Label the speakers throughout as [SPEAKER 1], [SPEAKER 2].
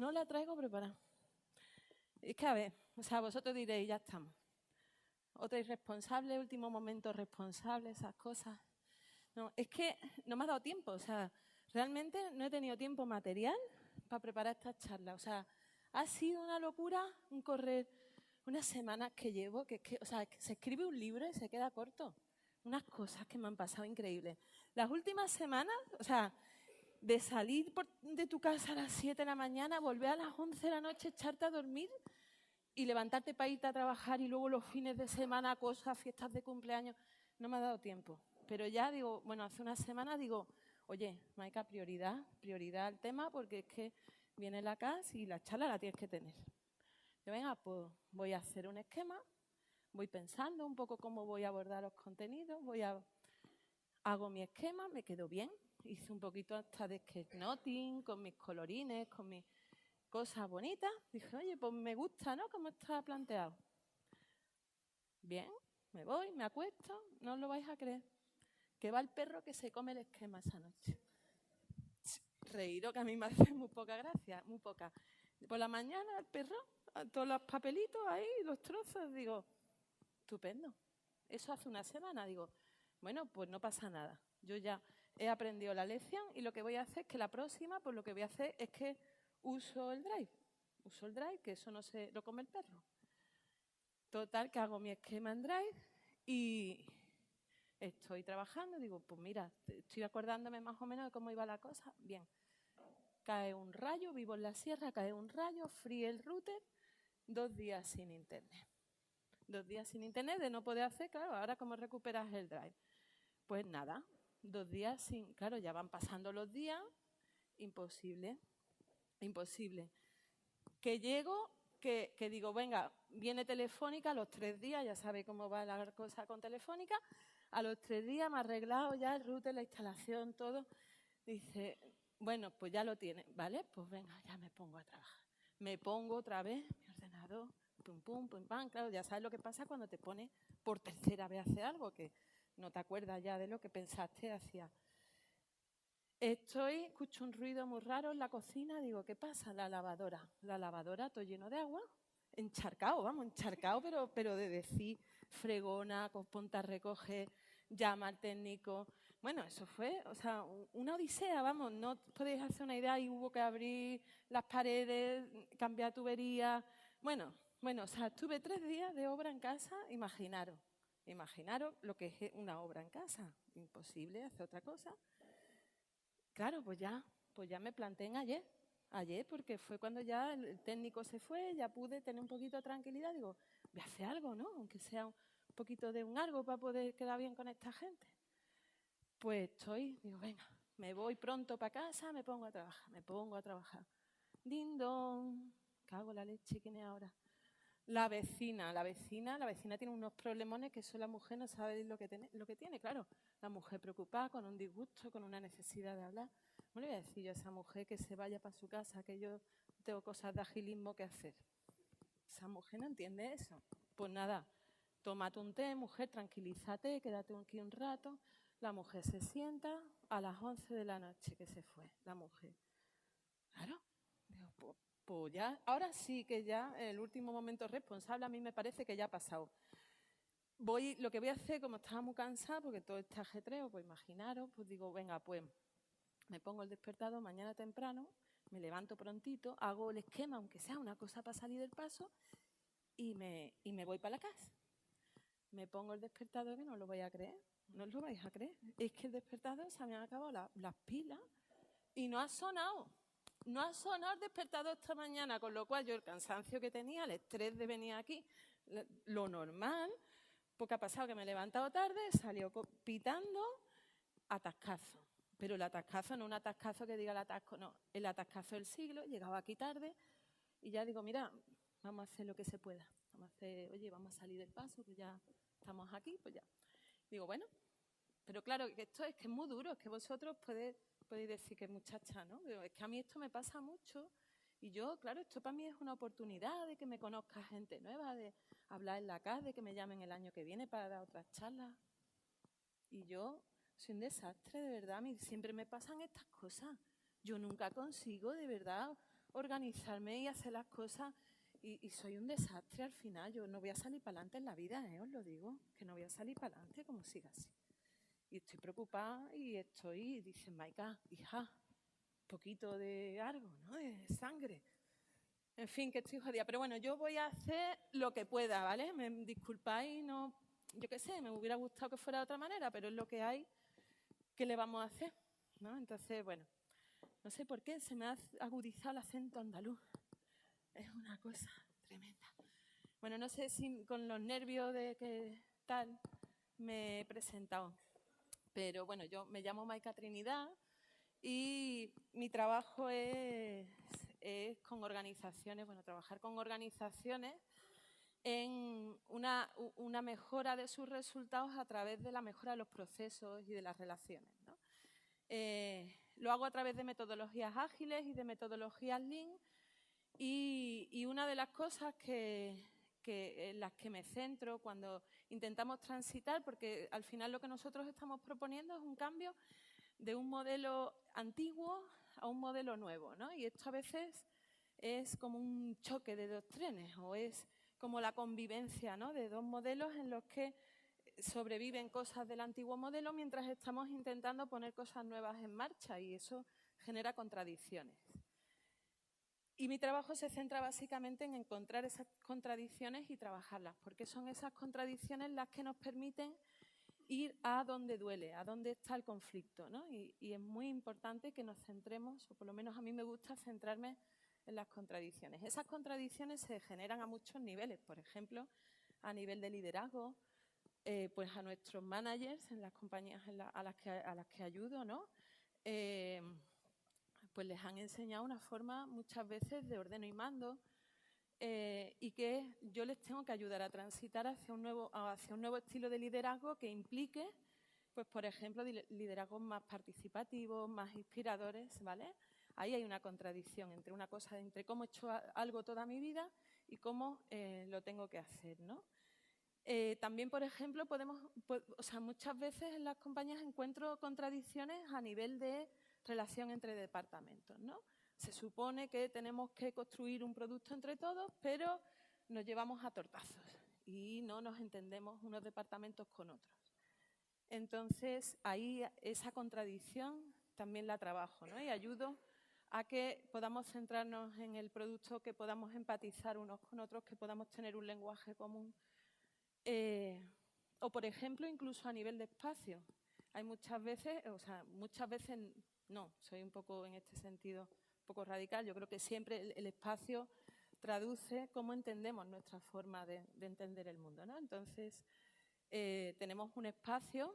[SPEAKER 1] no la traigo preparada. Es que, a ver, o sea, vosotros diréis, ya estamos. Otra irresponsable, último momento responsable, esas cosas. No, es que no me ha dado tiempo, o sea, realmente no he tenido tiempo material para preparar esta charla. O sea, ha sido una locura un correr unas semanas que llevo, o sea, que se escribe un libro y se queda corto. Unas cosas que me han pasado increíbles. Las últimas semanas, o sea, de salir de tu casa a las 7 de la mañana, volver a las 11 de la noche, echarte a dormir y levantarte para irte a trabajar y luego los fines de semana, cosas, fiestas de cumpleaños, no me ha dado tiempo. Pero ya digo, bueno, hace unas semanas digo, oye, Maika, prioridad al tema porque es que viene la casa y la charla la tienes que tener. Yo, venga, pues voy a hacer un esquema, voy pensando un poco cómo voy a abordar los contenidos, hago mi esquema, me quedó bien, hice un poquito hasta de sketchnoting, con mis colorines, con mis cosas bonitas. Dije, oye, pues me gusta, ¿no?, cómo está planteado. Bien, me voy, me acuesto, no os lo vais a creer, que va el perro que se come el esquema esa noche. Reíro, que a mí me hace muy poca gracia, muy poca. Por la mañana el perro, todos los papelitos ahí, los trozos, digo, estupendo. Eso hace una semana, digo, bueno, pues no pasa nada. Yo ya he aprendido la lección y lo que voy a hacer es que la próxima, pues lo que voy a hacer es que uso el Drive. Uso el Drive, que eso no se lo come el perro. Total, que hago mi esquema en Drive y estoy trabajando. Digo, pues mira, estoy acordándome más o menos de cómo iba la cosa. Bien, cae un rayo, vivo en la sierra, cae un rayo, fríe el router, 2 días sin internet. 2 días sin internet, de no poder hacer, claro, ahora ¿cómo recuperas el Drive? Pues nada, 2 días sin, claro, ya van pasando los días, imposible. Que llego, que digo, venga, viene Telefónica a los 3 días, ya sabe cómo va la cosa con Telefónica, a los 3 días me ha arreglado ya el router, la instalación, todo. Dice, bueno, pues ya lo tiene, ¿vale? Pues venga, ya me pongo a trabajar. Me pongo otra vez mi ordenador, pum, pum, pum, pam. Claro, ya sabes lo que pasa cuando te pones por tercera vez a hacer algo, que no te acuerdas ya de lo que pensaste hacía. Escucho un ruido muy raro en la cocina, digo, ¿qué pasa? La lavadora, todo lleno de agua, encharcado, pero de decir fregona, ponte a recoger, llama al técnico. Bueno, eso fue, o sea, una odisea, vamos, no podéis hacer una idea, y hubo que abrir las paredes, cambiar tuberías. Bueno, o sea, estuve 3 días de obra en casa, imaginaros lo que es una obra en casa, imposible hacer otra cosa. Claro, pues ya me planté en ayer, porque fue cuando ya el técnico se fue, ya pude tener un poquito de tranquilidad. Digo, voy a hacer algo, ¿no? Aunque sea un poquito de un algo para poder quedar bien con esta gente. Pues digo, venga, me voy pronto para casa, me pongo a trabajar. Ding dong, cago la leche, ¿quién es ahora? La vecina tiene unos problemones que eso la mujer no sabe lo que tiene, claro. La mujer preocupada, con un disgusto, con una necesidad de hablar. ¿Cómo le voy a decir yo a esa mujer que se vaya para su casa, que yo tengo cosas de agilismo que hacer? Esa mujer no entiende eso. Pues nada, tómate un té, mujer, tranquilízate, quédate aquí un rato. La mujer se sienta a las 11 de la noche que se fue, la mujer. Claro, digo, pues ya, ahora sí que ya el último momento responsable a mí me parece que ya ha pasado. Lo que voy a hacer, como estaba muy cansada, porque todo este ajetreo, pues imaginaros, pues digo, venga, pues me pongo el despertador mañana temprano, me levanto prontito, hago el esquema, aunque sea una cosa para salir del paso, y me voy para la casa. Me pongo el despertador, que no lo vais a creer, no os lo vais a creer. Es que el despertador se me han acabado las pilas y no ha sonado. No ha sonado el despertador esta mañana, con lo cual yo el cansancio que tenía, el estrés de venir aquí, lo normal, porque ha pasado que me he levantado tarde, salió pitando, atascazo. Pero el atascazo no un atascazo que diga el atasco, no, el atascazo del siglo, llegaba aquí tarde y ya digo, mira, vamos a hacer lo que se pueda. Vamos a salir del paso, que ya estamos aquí, pues ya. Digo, bueno, pero claro, que esto es que es muy duro, es que vosotros podéis decir que muchacha, ¿no? Pero es que a mí esto me pasa mucho y yo, claro, esto para mí es una oportunidad de que me conozca gente nueva, de hablar en la calle, de que me llamen el año que viene para dar otras charlas. Y yo soy un desastre, de verdad, a mí siempre me pasan estas cosas. Yo nunca consigo, de verdad, organizarme y hacer las cosas y soy un desastre al final. Yo no voy a salir para adelante en la vida, os lo digo, que no voy a salir para adelante como siga así. Y estoy preocupada y dice Maika, hija, un poquito de algo, ¿no? De sangre. En fin, que estoy jodida. Pero bueno, yo voy a hacer lo que pueda, ¿vale? Me disculpáis, no, yo qué sé, me hubiera gustado que fuera de otra manera, pero es lo que hay, ¿qué le vamos a hacer? ¿No? Entonces, bueno, no sé por qué se me ha agudizado el acento andaluz. Es una cosa tremenda. Bueno, no sé si con los nervios de que tal me he presentado. Pero bueno, yo me llamo Maika Trinidad y mi trabajo es con organizaciones, bueno, trabajar con organizaciones en una mejora de sus resultados a través de la mejora de los procesos y de las relaciones, ¿no? Lo hago a través de metodologías ágiles y de metodologías Lean y una de las cosas en las que me centro cuando intentamos transitar, porque al final lo que nosotros estamos proponiendo es un cambio de un modelo antiguo a un modelo nuevo, ¿no? Y esto a veces es como un choque de dos trenes o es como la convivencia, ¿no?, de dos modelos en los que sobreviven cosas del antiguo modelo mientras estamos intentando poner cosas nuevas en marcha y eso genera contradicciones. Y mi trabajo se centra básicamente en encontrar esas contradicciones y trabajarlas, porque son esas contradicciones las que nos permiten ir a donde duele, a donde está el conflicto, ¿no? Y es muy importante que nos centremos, o por lo menos a mí me gusta centrarme en las contradicciones. Esas contradicciones se generan a muchos niveles, por ejemplo, a nivel de liderazgo, pues a nuestros managers en las compañías a las que ayudo, ¿no? Pues les han enseñado una forma muchas veces de ordeno y mando y que yo les tengo que ayudar a transitar hacia un nuevo estilo de liderazgo que implique, pues por ejemplo, liderazgos más participativos, más inspiradores, ¿vale? Ahí hay una contradicción entre cómo he hecho algo toda mi vida y cómo lo tengo que hacer, ¿no? También, por ejemplo, muchas veces en las compañías encuentro contradicciones a nivel de relación entre departamentos, ¿no? Se supone que tenemos que construir un producto entre todos, pero nos llevamos a tortazos y no nos entendemos unos departamentos con otros. Entonces, ahí esa contradicción también la trabajo, ¿no? Y ayudo a que podamos centrarnos en el producto, que podamos empatizar unos con otros, que podamos tener un lenguaje común. O, por ejemplo, incluso a nivel de espacio. Hay muchas veces no, soy un poco en este sentido un poco radical. Yo creo que siempre el espacio traduce cómo entendemos nuestra forma de entender el mundo, ¿no? Entonces, tenemos un espacio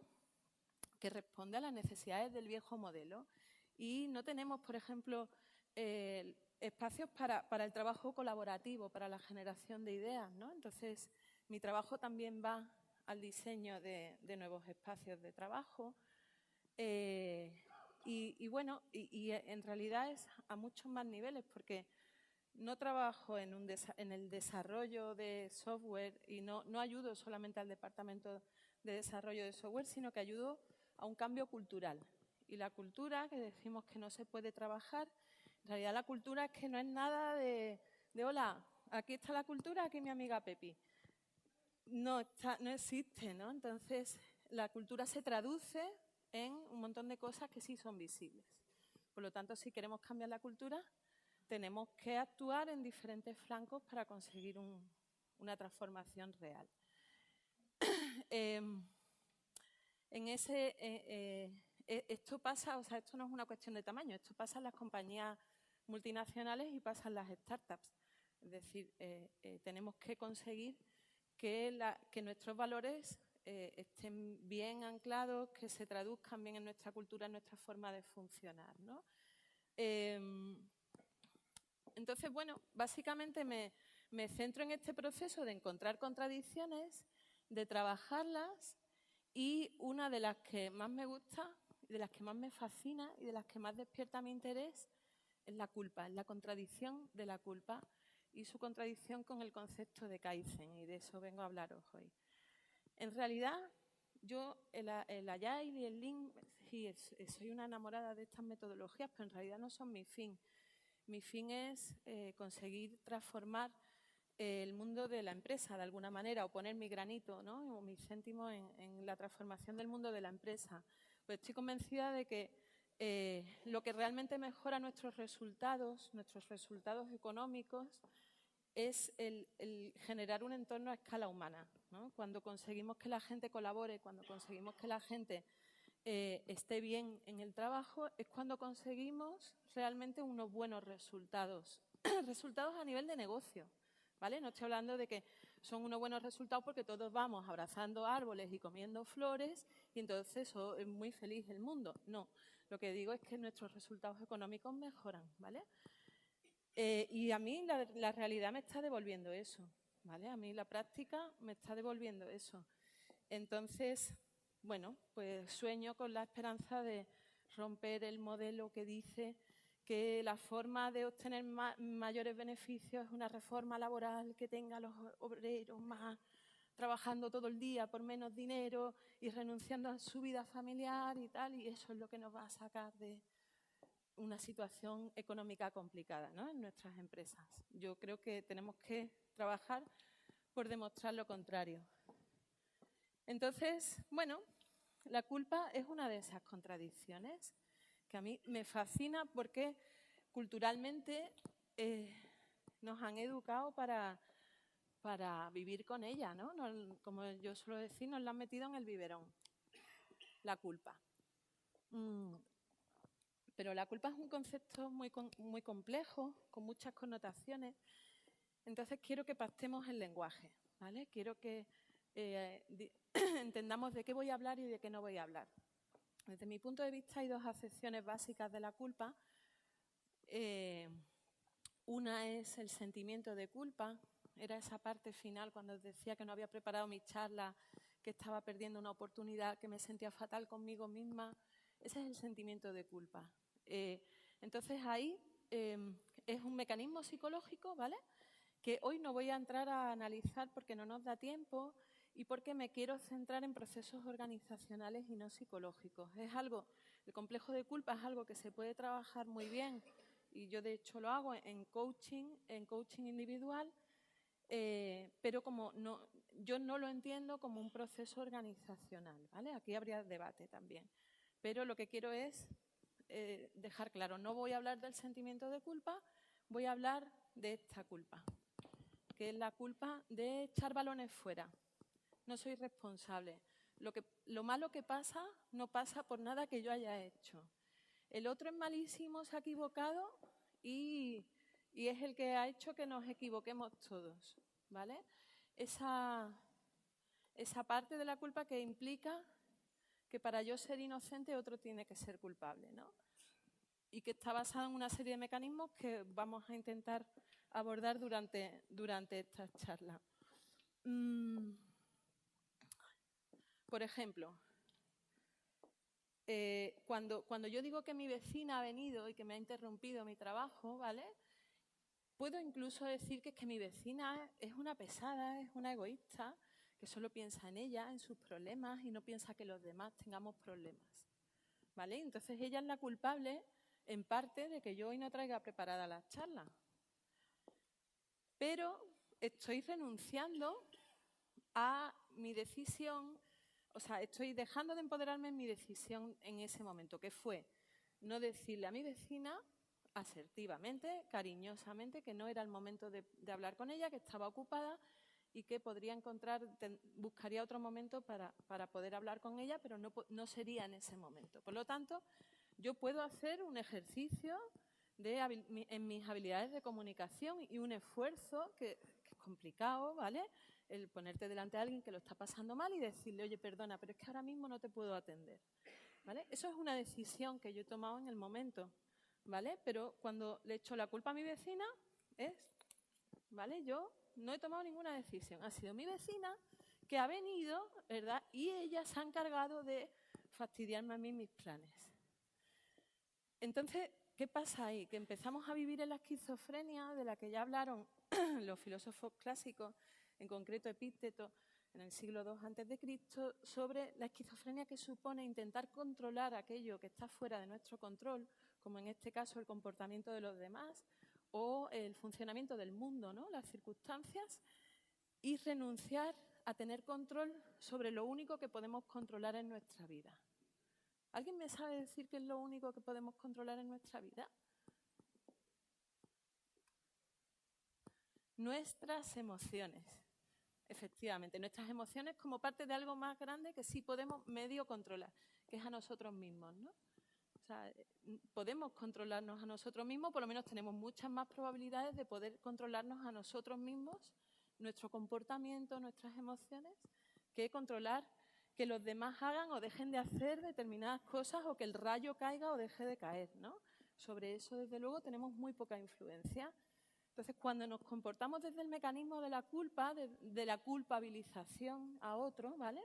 [SPEAKER 1] que responde a las necesidades del viejo modelo y no tenemos, por ejemplo, espacios para el trabajo colaborativo, para la generación de ideas, ¿no? Entonces, mi trabajo también va al diseño de nuevos espacios de trabajo y en realidad es a muchos más niveles porque no trabajo en el desarrollo de software y no ayudo solamente al departamento de desarrollo de software, sino que ayudo a un cambio cultural. Y la cultura, que decimos que no se puede trabajar, en realidad la cultura es que no es nada de hola, aquí está la cultura, aquí mi amiga Pepi. No existe, ¿no? Entonces, la cultura se traduce en un montón de cosas que sí son visibles. Por lo tanto, si queremos cambiar la cultura, tenemos que actuar en diferentes flancos para conseguir una transformación real. Esto pasa, esto no es una cuestión de tamaño, esto pasa en las compañías multinacionales y pasa en las startups. Es decir, tenemos que conseguir que nuestros valores estén bien anclados, que se traduzcan bien en nuestra cultura, en nuestra forma de funcionar, ¿no? Entonces, bueno, básicamente me centro en este proceso de encontrar contradicciones, de trabajarlas y una de las que más me gusta, de las que más me fascina y de las que más despierta mi interés es la culpa, es la contradicción de la culpa y su contradicción con el concepto de Kaizen, y de eso vengo a hablaros hoy. En realidad, yo el Agile y el Lean, sí, soy una enamorada de estas metodologías, pero en realidad no son mi fin. Mi fin es conseguir transformar el mundo de la empresa de alguna manera, o poner mi granito, ¿no?, o mi céntimo en la transformación del mundo de la empresa. Pues estoy convencida de que lo que realmente mejora nuestros resultados económicos, es el generar un entorno a escala humana, ¿no? Cuando conseguimos que la gente colabore, cuando conseguimos que la gente esté bien en el trabajo, es cuando conseguimos realmente unos buenos resultados, resultados a nivel de negocio, ¿vale? No estoy hablando de que son unos buenos resultados porque todos vamos abrazando árboles y comiendo flores y entonces es muy feliz el mundo. No, lo que digo es que nuestros resultados económicos mejoran, ¿vale? Y a mí la realidad me está devolviendo eso, ¿vale? A mí la práctica me está devolviendo eso. Entonces, bueno, pues sueño con la esperanza de romper el modelo que dice que la forma de obtener mayores beneficios es una reforma laboral que tenga a los obreros más trabajando todo el día por menos dinero y renunciando a su vida familiar y tal, y eso es lo que nos va a sacar de una situación económica complicada, ¿no?, en nuestras empresas. Yo creo que tenemos que trabajar por demostrar lo contrario. Entonces, bueno, la culpa es una de esas contradicciones que a mí me fascina porque culturalmente nos han educado para vivir con ella, ¿no? Como yo suelo decir, nos la han metido en el biberón, la culpa. Pero la culpa es un concepto muy complejo, con muchas connotaciones. Entonces quiero que pactemos el lenguaje, ¿vale? Quiero que entendamos de qué voy a hablar y de qué no voy a hablar. Desde mi punto de vista hay dos acepciones básicas de la culpa. Una es el sentimiento de culpa. Era esa parte final cuando os decía que no había preparado mi charla, que estaba perdiendo una oportunidad, que me sentía fatal conmigo misma. Ese es el sentimiento de culpa. Entonces ahí es un mecanismo psicológico, ¿vale?, que hoy no voy a entrar a analizar porque no nos da tiempo y porque me quiero centrar en procesos organizacionales y no psicológicos. El complejo de culpa es algo que se puede trabajar muy bien y yo de hecho lo hago en coaching individual, pero yo no lo entiendo como un proceso organizacional, ¿vale? Aquí habría debate también. Pero lo que quiero es dejar claro, no voy a hablar del sentimiento de culpa, voy a hablar de esta culpa, que es la culpa de echar balones fuera. No soy responsable. Lo malo que pasa no pasa por nada que yo haya hecho. El otro es malísimo, se ha equivocado y es el que ha hecho que nos equivoquemos todos, ¿vale? Esa parte de la culpa que implica que para yo ser inocente otro tiene que ser culpable, ¿no? Y que está basada en una serie de mecanismos que vamos a intentar abordar durante esta charla. Por ejemplo, cuando yo digo que mi vecina ha venido y que me ha interrumpido mi trabajo, ¿vale?, puedo incluso decir que mi vecina es una pesada, es una egoísta, que solo piensa en ella, en sus problemas y no piensa que los demás tengamos problemas, ¿vale? Entonces ella es la culpable, en parte, de que yo hoy no traiga preparada la charla. Pero estoy renunciando a mi decisión, o sea, estoy dejando de empoderarme en mi decisión en ese momento, que fue no decirle a mi vecina asertivamente, cariñosamente, que no era el momento de hablar con ella, que estaba ocupada y que buscaría otro momento para poder hablar con ella, pero no sería en ese momento. Por lo tanto, yo puedo hacer un ejercicio en mis habilidades de comunicación y un esfuerzo que es complicado, ¿vale?, el ponerte delante de alguien que lo está pasando mal y decirle, oye, perdona, pero es que ahora mismo no te puedo atender, ¿vale? Eso es una decisión que yo he tomado en el momento, ¿vale? Pero cuando le echo la culpa a mi vecina ¿vale? Yo no he tomado ninguna decisión. Ha sido mi vecina que ha venido, ¿verdad?, y ella se ha encargado de fastidiarme a mí mis planes. Entonces, ¿qué pasa ahí? Que empezamos a vivir en la esquizofrenia de la que ya hablaron los filósofos clásicos, en concreto Epicteto, en el siglo II a.C., sobre la esquizofrenia que supone intentar controlar aquello que está fuera de nuestro control, como en este caso el comportamiento de los demás o el funcionamiento del mundo, ¿no? Las circunstancias, y renunciar a tener control sobre lo único que podemos controlar en nuestra vida. ¿Alguien me sabe decir qué es lo único que podemos controlar en nuestra vida? Nuestras emociones. Efectivamente, nuestras emociones como parte de algo más grande que sí podemos medio controlar, que es a nosotros mismos, ¿no? O sea, podemos controlarnos a nosotros mismos, por lo menos tenemos muchas más probabilidades de poder controlarnos a nosotros mismos, nuestro comportamiento, nuestras emociones, que controlar que los demás hagan o dejen de hacer determinadas cosas o que el rayo caiga o deje de caer, ¿no? Sobre eso, desde luego, tenemos muy poca influencia. Entonces, cuando nos comportamos desde el mecanismo de la culpa, de la culpabilización a otro, ¿vale?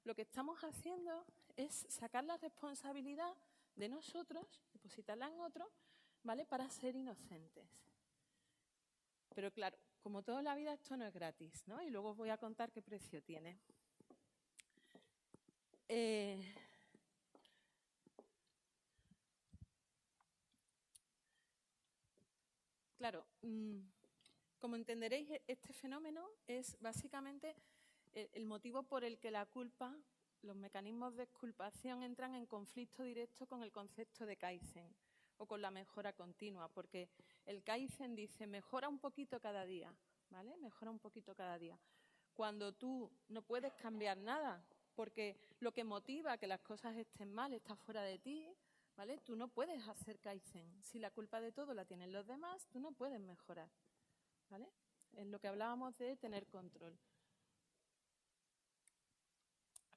[SPEAKER 1] Lo que estamos haciendo es sacar la responsabilidad de nosotros, depositarla en otro, ¿vale? Para ser inocentes. Pero claro, como toda la vida, esto no es gratis, ¿no? Y luego os voy a contar qué precio tiene. Claro, como entenderéis, este fenómeno es básicamente el motivo por el que la culpa, los mecanismos de exculpación entran en conflicto directo con el concepto de Kaizen o con la mejora continua, porque el Kaizen dice mejora un poquito cada día, ¿vale? Mejora un poquito cada día. Cuando tú no puedes cambiar nada, porque lo que motiva que las cosas estén mal está fuera de ti, ¿vale? Tú no puedes hacer Kaizen. Si la culpa de todo la tienen los demás, tú no puedes mejorar, ¿vale? Es lo que hablábamos de tener control.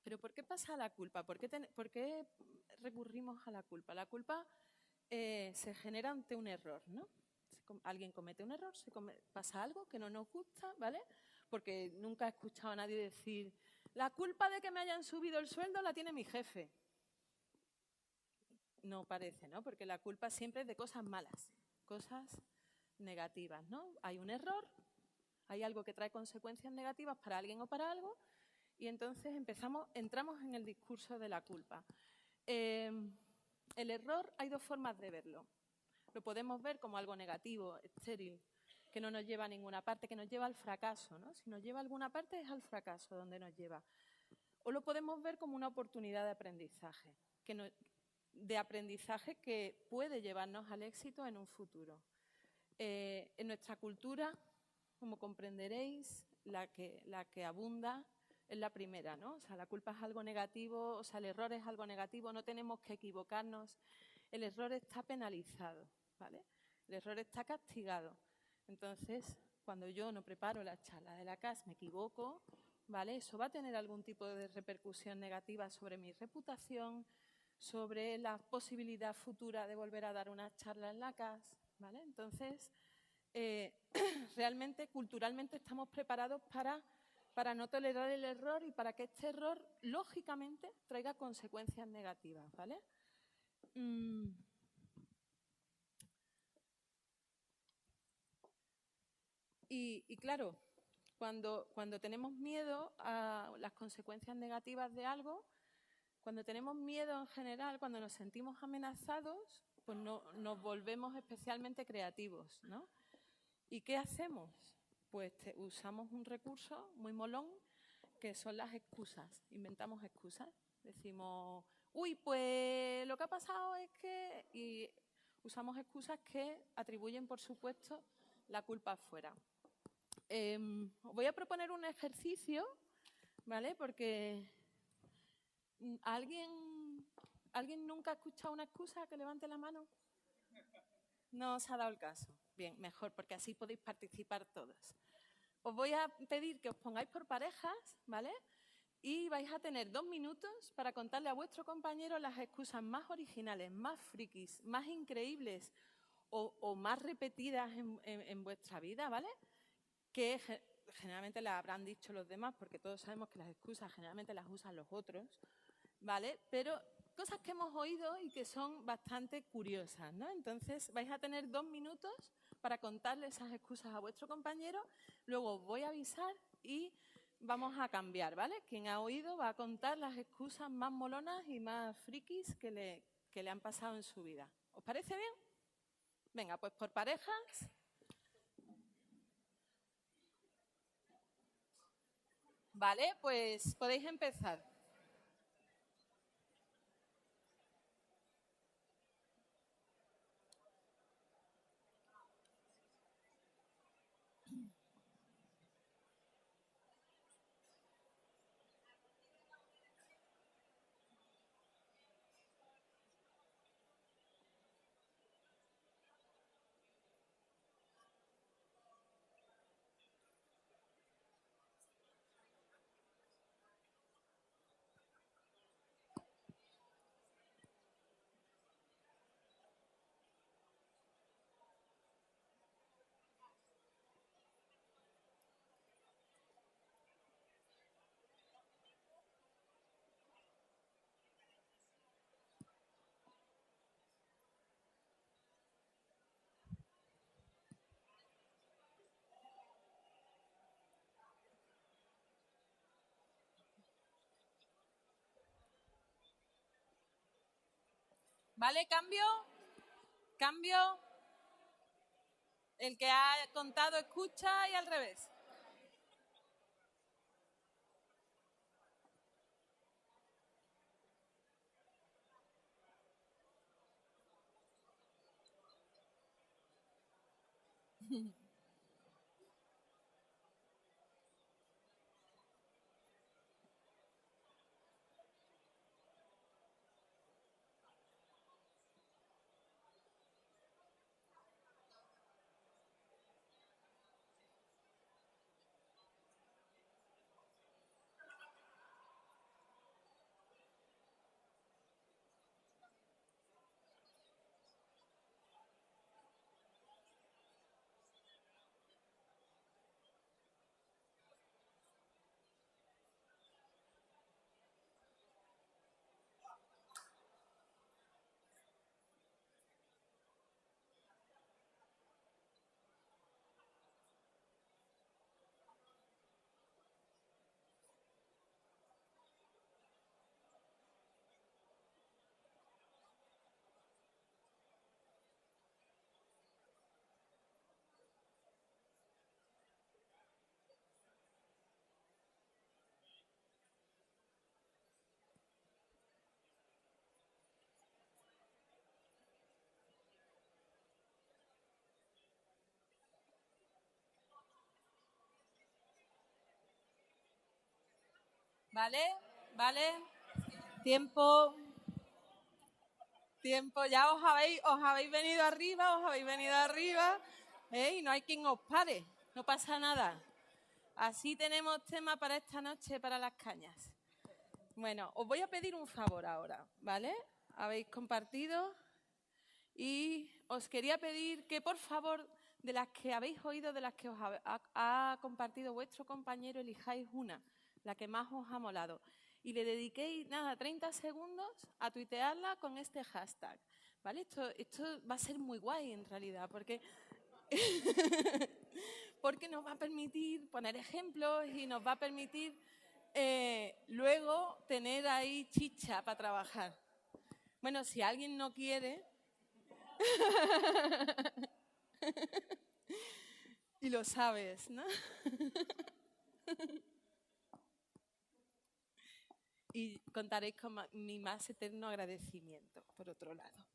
[SPEAKER 1] Pero ¿por qué pasa la culpa? ¿Por qué recurrimos a la culpa? La culpa se genera ante un error, ¿no? Alguien comete un error, pasa algo que no nos gusta, ¿vale? Porque nunca he escuchado a nadie decir la culpa de que me hayan subido el sueldo la tiene mi jefe. No parece, ¿no? Porque la culpa siempre es de cosas malas, cosas negativas, ¿no? Hay un error, hay algo que trae consecuencias negativas para alguien o para algo, y entonces entramos en el discurso de la culpa. El error hay dos formas de verlo. Lo podemos ver como algo negativo, estéril, que no nos lleva a ninguna parte, que nos lleva al fracaso, ¿no? Si nos lleva a alguna parte es al fracaso donde nos lleva. O lo podemos ver como una oportunidad de aprendizaje, que puede llevarnos al éxito en un futuro. En nuestra cultura, como comprenderéis, la que abunda es la primera, ¿no? O sea, la culpa es algo negativo, o sea, el error es algo negativo, no tenemos que equivocarnos. El error está penalizado, ¿vale? El error está castigado. Entonces, cuando yo no preparo la charla de la CAS, me equivoco, ¿vale? Eso va a tener algún tipo de repercusión negativa sobre mi reputación, sobre la posibilidad futura de volver a dar una charla en la CAS, ¿vale? Entonces, realmente, culturalmente, estamos preparados para no tolerar el error y para que este error, lógicamente, traiga consecuencias negativas, ¿vale? Y claro, cuando tenemos miedo a las consecuencias negativas de algo, cuando tenemos miedo en general, cuando nos sentimos amenazados, pues nos volvemos especialmente creativos, ¿no? ¿Y qué hacemos? Pues usamos un recurso muy molón, que son las excusas. Inventamos excusas. Decimos, uy, pues lo que ha pasado es que... Y usamos excusas que atribuyen, por supuesto, la culpa afuera. Os voy a proponer un ejercicio, ¿vale? Porque ¿alguien nunca ha escuchado una excusa? Que levante la mano. No os ha dado el caso. Bien, mejor, porque así podéis participar todos. Os voy a pedir que os pongáis por parejas, ¿vale? Y vais a tener 2 minutos para contarle a vuestro compañero las excusas más originales, más frikis, más increíbles o más repetidas en vuestra vida, ¿vale? Que generalmente las habrán dicho los demás, porque todos sabemos que las excusas generalmente las usan los otros, ¿vale? Pero cosas que hemos oído y que son bastante curiosas, ¿no? Entonces vais a tener 2 minutos para contarle esas excusas a vuestro compañero, luego os voy a avisar y vamos a cambiar, ¿vale? Quien ha oído va a contar las excusas más molonas y más frikis que le han pasado en su vida. ¿Os parece bien? Venga, pues por parejas. Vale, pues podéis empezar. ¿Vale? ¿Cambio? ¿Cambio? El que ha contado escucha y al revés. ¿Vale? ¿Vale? Tiempo. Tiempo. Ya os habéis venido arriba. Y no hay quien os pare. No pasa nada. Así tenemos tema para esta noche, para las cañas. Bueno, os voy a pedir un favor ahora, ¿vale? Habéis compartido y os quería pedir que, por favor, de las que habéis oído, de las que os ha compartido vuestro compañero, elijáis una, la que más os ha molado. Y le dediquéis, 30 segundos a tuitearla con este hashtag, ¿vale? Esto va a ser muy guay, en realidad, porque porque nos va a permitir poner ejemplos y nos va a permitir luego tener ahí chicha para trabajar. Bueno, si alguien no quiere y lo sabes, ¿no? Y contaréis con mi más eterno agradecimiento, por otro lado.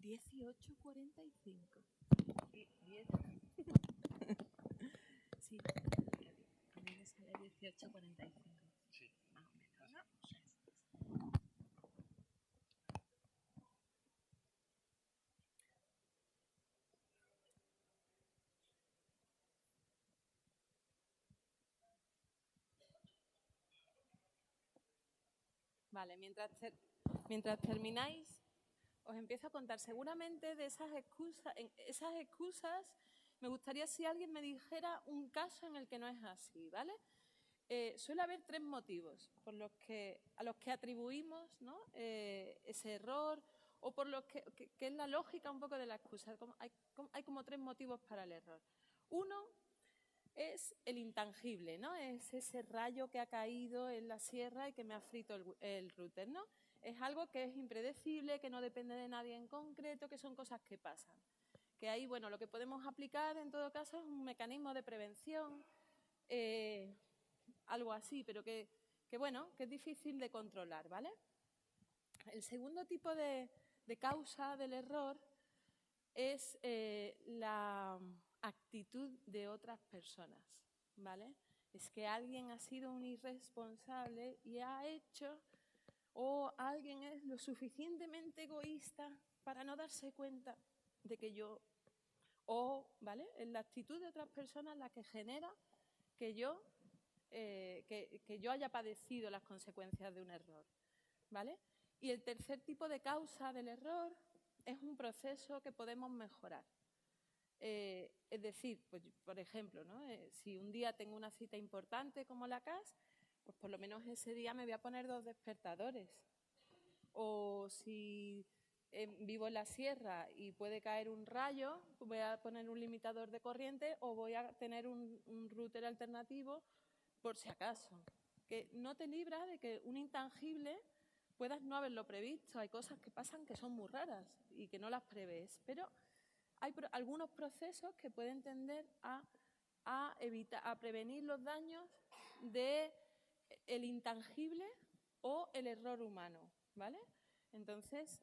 [SPEAKER 1] $18.45. Sí, a mí me sale 18.45. Sí. Más o menos, ¿no? Vale, mientras termináis, os empiezo a contar seguramente de esas excusas. Me gustaría si alguien me dijera un caso en el que no es así, ¿vale? Suele haber 3 motivos a los que atribuimos, ¿no? Ese error, o por los que es la lógica un poco de la excusa. Hay como 3 motivos para el error. Uno es el intangible, ¿no? Es ese rayo que ha caído en la sierra y que me ha frito el router, ¿no? Es algo que es impredecible, que no depende de nadie en concreto, que son cosas que pasan. Que ahí, bueno, lo que podemos aplicar en todo caso es un mecanismo de prevención, algo así, pero que bueno, que es difícil de controlar, ¿vale? El segundo tipo de causa del error es la actitud de otras personas, ¿vale? Es que alguien ha sido un irresponsable y ha hecho, o alguien es lo suficientemente egoísta para no darse cuenta de que yo, ¿vale? Es la actitud de otras personas la que genera que yo haya padecido las consecuencias de un error, ¿vale? Y el tercer tipo de causa del error es un proceso que podemos mejorar. Es decir, pues, por ejemplo, ¿no? Si un día tengo una cita importante como la CAS, pues por lo menos ese día me voy a poner 2 despertadores. O si vivo en la sierra y puede caer un rayo, pues voy a poner un limitador de corriente o voy a tener un router alternativo por si acaso. Que no te libra de que un intangible puedas no haberlo previsto. Hay cosas que pasan que son muy raras y que no las prevés, pero hay algunos procesos que pueden tender a prevenir los daños del intangible o el error humano, ¿vale? Entonces,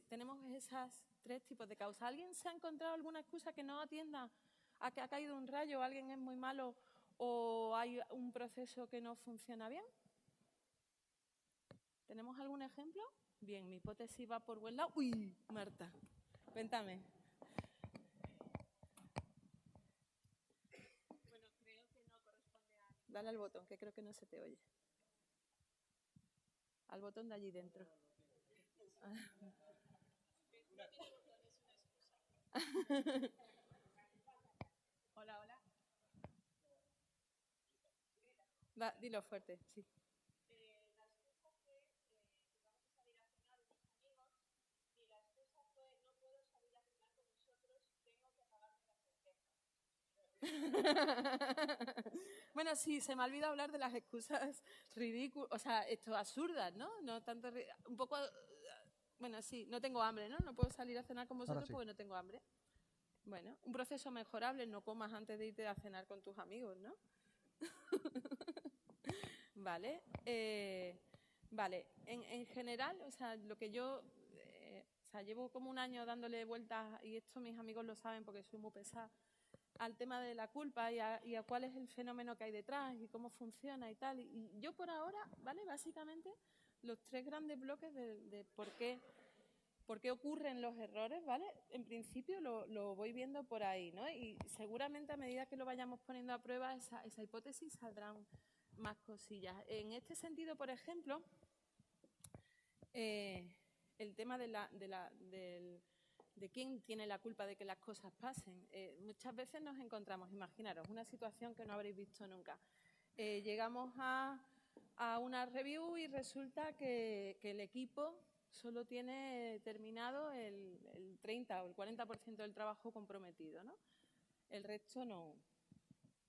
[SPEAKER 1] tenemos esos 3 tipos de causas. ¿Alguien se ha encontrado alguna excusa que no atienda a que ha caído un rayo, alguien es muy malo o hay un proceso que no funciona bien? ¿Tenemos algún ejemplo? Bien, mi hipótesis va por buen lado. ¡Uy, Marta! Cuéntame. Bueno, creo que no corresponde a... Dale al botón, que creo que no se te oye. Al botón de allí dentro. Hola, hola. Dilo fuerte, sí. Bueno, sí, se me ha olvidado hablar de las excusas ridículas, o sea, esto absurdas, ¿no? No tanto, un poco, bueno, sí, no tengo hambre, ¿no? No puedo salir a cenar con vosotros porque no tengo hambre. Bueno, un proceso mejorable, no comas antes de irte a cenar con tus amigos, ¿no? Vale, vale. En general, o sea, lo que yo, o sea, llevo como un año dándole vueltas, y esto mis amigos lo saben porque soy muy pesada, al tema de la culpa y a cuál es el fenómeno que hay detrás y cómo funciona y tal. Y yo por ahora, ¿vale? Básicamente, los 3 grandes bloques de por qué ocurren los errores, ¿vale? En principio lo voy viendo por ahí, ¿no? Y seguramente a medida que lo vayamos poniendo a prueba, esa hipótesis saldrán más cosillas. En este sentido, por ejemplo, el tema de quién tiene la culpa de que las cosas pasen. Muchas veces nos encontramos, imaginaros, una situación que no habréis visto nunca. Llegamos a una review y resulta que el equipo solo tiene terminado el 30 o el 40% del trabajo comprometido, ¿no? El resto no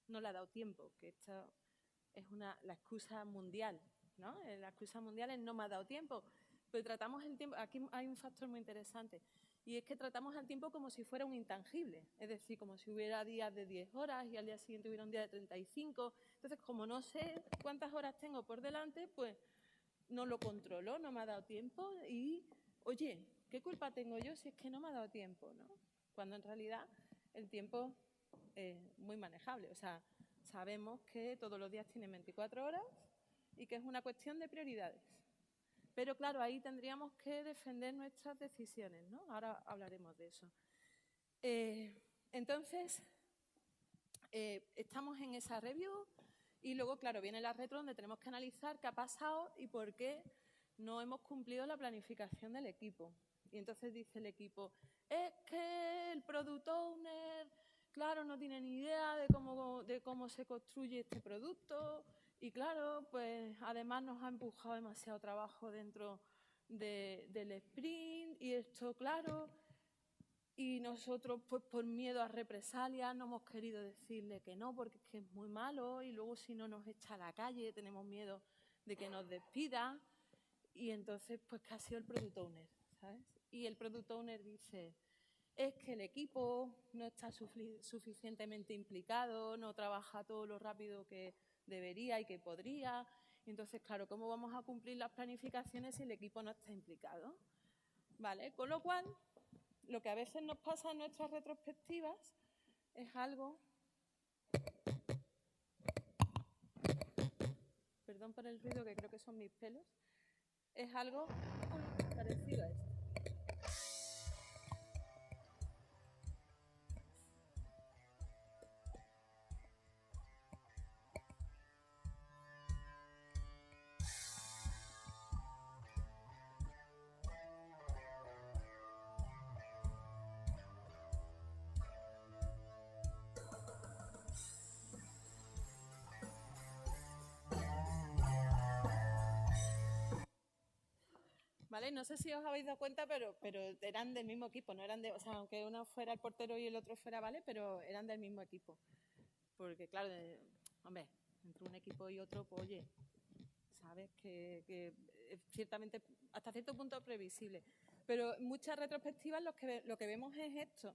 [SPEAKER 1] le ha dado tiempo, que esto es la excusa mundial, ¿no? La excusa mundial es no me ha dado tiempo. Pero tratamos el tiempo, aquí hay un factor muy interesante, y es que tratamos el tiempo como si fuera un intangible, es decir, como si hubiera días de 10 horas y al día siguiente hubiera un día de 35. Entonces, como no sé cuántas horas tengo por delante, pues no lo controlo, no me ha dado tiempo y, oye, ¿qué culpa tengo yo si es que no me ha dado tiempo, ¿no? Cuando en realidad el tiempo es muy manejable, o sea, sabemos que todos los días tienen 24 horas y que es una cuestión de prioridades. Pero claro, ahí tendríamos que defender nuestras decisiones, ¿no? Ahora hablaremos de eso. Entonces, estamos en esa review y luego, claro, viene la retro donde tenemos que analizar qué ha pasado y por qué no hemos cumplido la planificación del equipo. Y entonces dice el equipo, es que el product owner, claro, no tiene ni idea de cómo se construye este producto y claro, pues además nos ha empujado demasiado trabajo dentro del sprint y esto, claro, y nosotros pues por miedo a represalias no hemos querido decirle que no porque es que es muy malo y luego si no nos echa a la calle tenemos miedo de que nos despida y entonces pues que ha sido el product owner, ¿sabes? Y el product owner dice, es que el equipo no está suficientemente implicado, no trabaja todo lo rápido que debería y que podría. Y entonces, claro, ¿cómo vamos a cumplir las planificaciones si el equipo no está implicado? ¿Vale? Con lo cual, lo que a veces nos pasa en nuestras retrospectivas es algo... Perdón por el ruido, que creo que son mis pelos. Es algo parecido a esto. ¿Vale? No sé si os habéis dado cuenta, pero eran del mismo equipo, no eran o sea, aunque uno fuera el portero y el otro fuera, ¿vale? Pero eran del mismo equipo. Porque, claro, hombre, entre un equipo y otro, pues, oye, sabes que es ciertamente, hasta cierto punto, previsible. Pero en muchas retrospectivas lo que vemos es esto,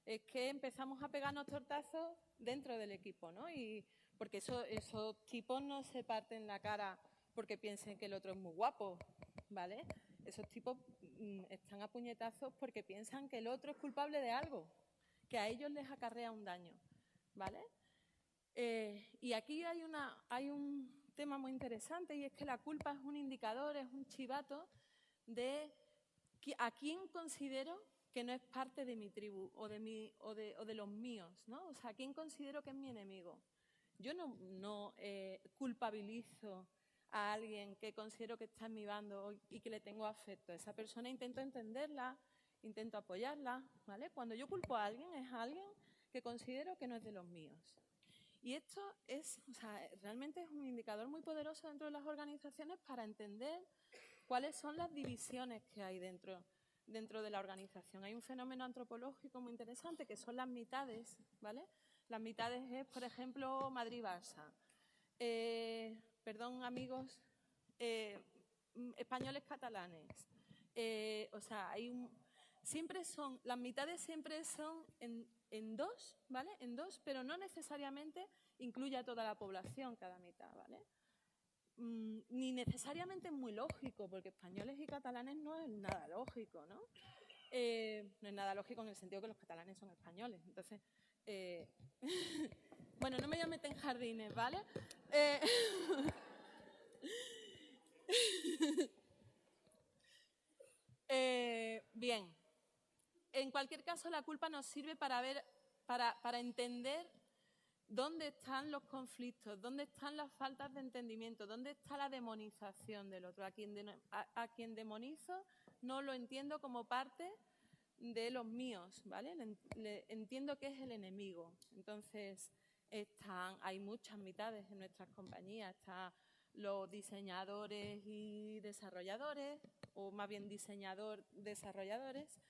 [SPEAKER 1] es que empezamos a pegarnos tortazos dentro del equipo, ¿no? Y porque esos tipos no se parten la cara porque piensen que el otro es muy guapo, ¿vale? Esos tipos están a puñetazos porque piensan que el otro es culpable de algo, que a ellos les acarrea un daño, ¿vale? Y aquí hay un tema muy interesante y es que la culpa es un indicador, es un chivato de a quién considero que no es parte de mi tribu o de los míos, ¿no? O sea, ¿a quién considero que es mi enemigo? Yo no culpabilizo a alguien que considero que está en mi bando y que le tengo afecto. Esa persona intento entenderla, intento apoyarla, ¿vale? Cuando yo culpo a alguien, es a alguien que considero que no es de los míos. Y esto realmente es un indicador muy poderoso dentro de las organizaciones para entender cuáles son las divisiones que hay dentro de la organización. Hay un fenómeno antropológico muy interesante que son las mitades, ¿vale? Las mitades es, por ejemplo, Madrid-Barça. Perdón, amigos, españoles catalanes. Las mitades siempre son en dos, ¿vale? En dos, pero no necesariamente incluye a toda la población cada mitad, ¿vale? Ni necesariamente es muy lógico, porque españoles y catalanes no es nada lógico, ¿no? No es nada lógico en el sentido que los catalanes son españoles. Entonces, bueno, no me voy a meter en jardines, ¿vale? Bien. En cualquier caso, la culpa nos sirve para entender dónde están los conflictos, dónde están las faltas de entendimiento, dónde está la demonización del otro. A quien demonizo no lo entiendo como parte de los míos, ¿vale? Entiendo que es el enemigo. Entonces, hay muchas mitades en nuestras compañías. Están los diseñadores y desarrolladores, o más bien diseñador-desarrolladores,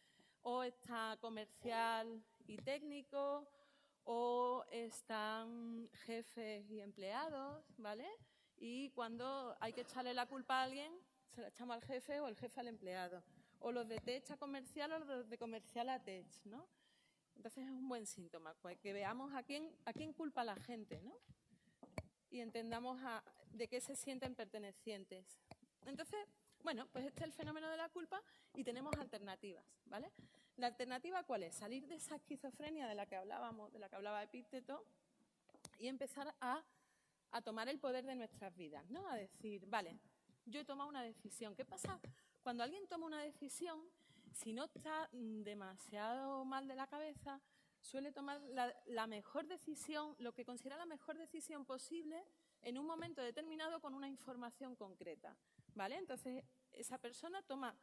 [SPEAKER 1] o está comercial y técnico, o están jefes y empleados, ¿vale? Y cuando hay que echarle la culpa a alguien, se la echamos al jefe o el jefe al empleado. O los de tech a comercial o los de comercial a tech, ¿no? Entonces es un buen síntoma, pues, que veamos a quién culpa la gente, ¿no? Y entendamos de qué se sienten pertenecientes. Entonces, bueno, pues este es el fenómeno de la culpa y tenemos alternativas, ¿vale? ¿La alternativa cuál es? Salir de esa esquizofrenia de la que hablaba Epicteto y empezar a tomar el poder de nuestras vidas, ¿no? A decir, vale, yo he tomado una decisión. ¿Qué pasa? Cuando alguien toma una decisión, si no está demasiado mal de la cabeza, suele tomar la mejor decisión, lo que considera la mejor decisión posible en un momento determinado con una información concreta, ¿vale? Entonces, esa persona toma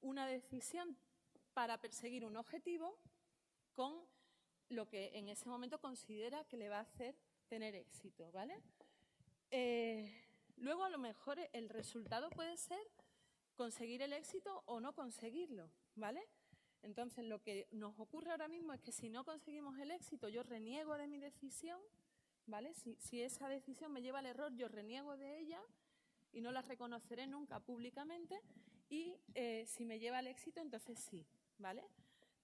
[SPEAKER 1] una decisión para perseguir un objetivo con lo que en ese momento considera que le va a hacer tener éxito, ¿vale? Luego, a lo mejor, el resultado puede ser conseguir el éxito o no conseguirlo, ¿vale? Entonces, lo que nos ocurre ahora mismo es que si no conseguimos el éxito, yo reniego de mi decisión, ¿vale? Si esa decisión me lleva al error, yo reniego de ella y no la reconoceré nunca públicamente. Y si me lleva al éxito, entonces sí, ¿vale?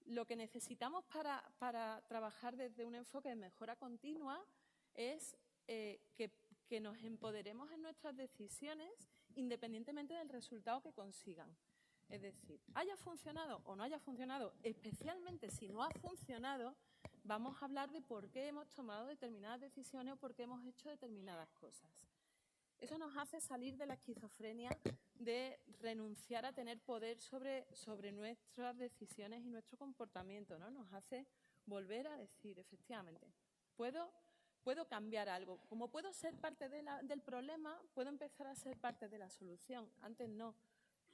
[SPEAKER 1] Lo que necesitamos para trabajar desde un enfoque de mejora continua es que nos empoderemos en nuestras decisiones independientemente del resultado que consigan. Es decir, haya funcionado o no haya funcionado, especialmente si no ha funcionado, vamos a hablar de por qué hemos tomado determinadas decisiones o por qué hemos hecho determinadas cosas. Eso nos hace salir de la esquizofrenia de renunciar a tener poder sobre nuestras decisiones y nuestro comportamiento, ¿no? Nos hace volver a decir, efectivamente, puedo cambiar algo. Como puedo ser parte del problema, puedo empezar a ser parte de la solución. Antes no.